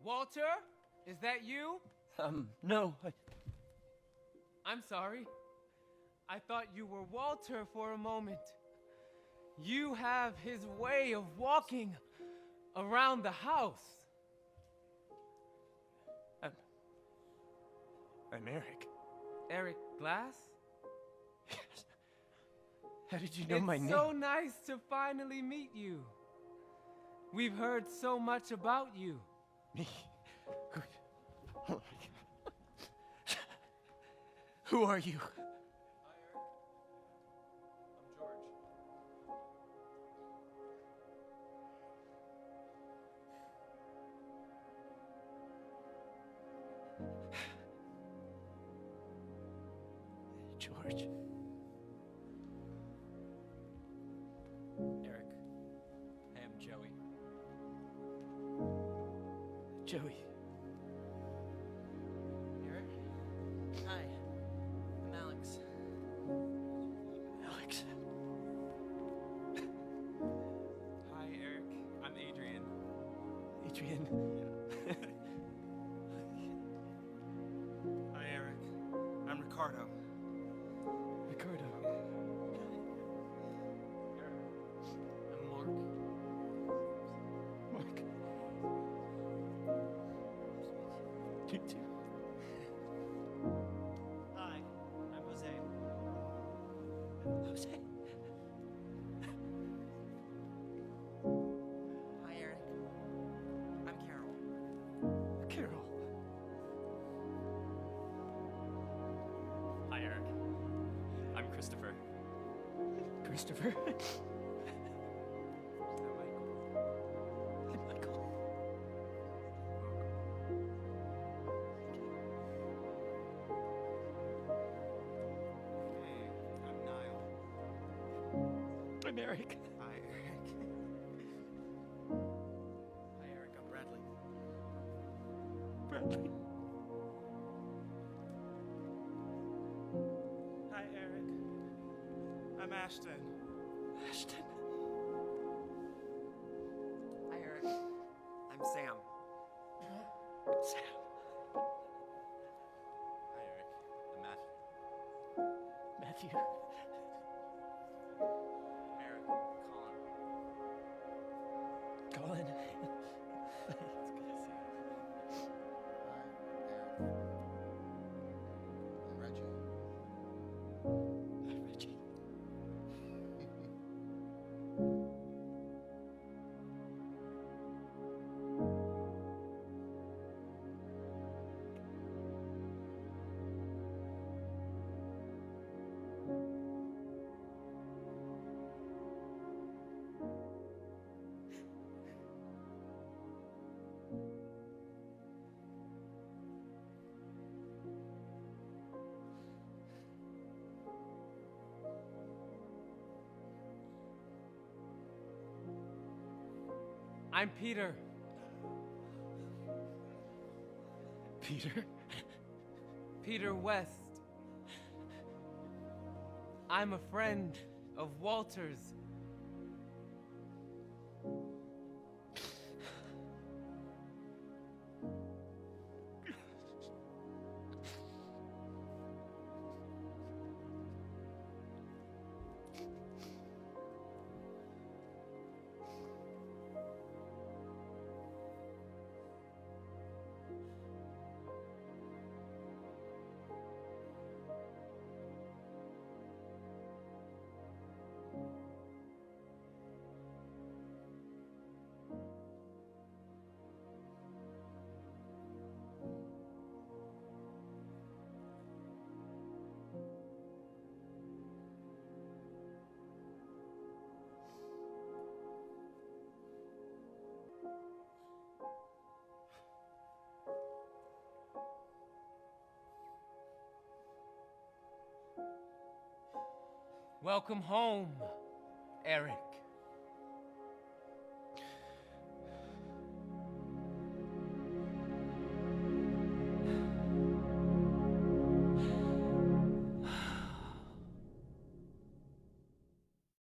Walter? Is that you? No. I'm sorry. I thought you were Walter for a moment. You have his way of walking around the house. I'm Eric. Eric Glass? Yes. How did you know my name? It's so nice to finally meet you. We've heard so much about you. Me? Who are you? Hi, Eric. I'm George. George. Eric. Hey, I'm Joey. Joey. Eric? Hi. I'm Alex. Alex. Hi, Eric. I'm Adrian. Adrian. Hi, Eric. I'm Ricardo. Ricardo. I'm Mark. Mark. You too. Hi, I'm Jose. Jose. Hi, Eric. I'm Carol. Carol. Hi, Eric. I'm Christopher. Christopher. I'm Michael. I'm Michael. Hey, I'm Niall. I'm Eric. Hi, Eric. Hi, Eric. I'm Bradley. Bradley. Hi, Eric. I'm Ashton. Ashton. Hi, Eric. I'm Sam. Sam. Hi, Eric. I'm Matthew. Matthew. Eric. Colin. Colin. It's good to see you. Hi, Eric. I'm Reggie. Hi, Reggie. I'm Peter. Peter. Peter West. I'm a friend of Walter's. Welcome home, Eric.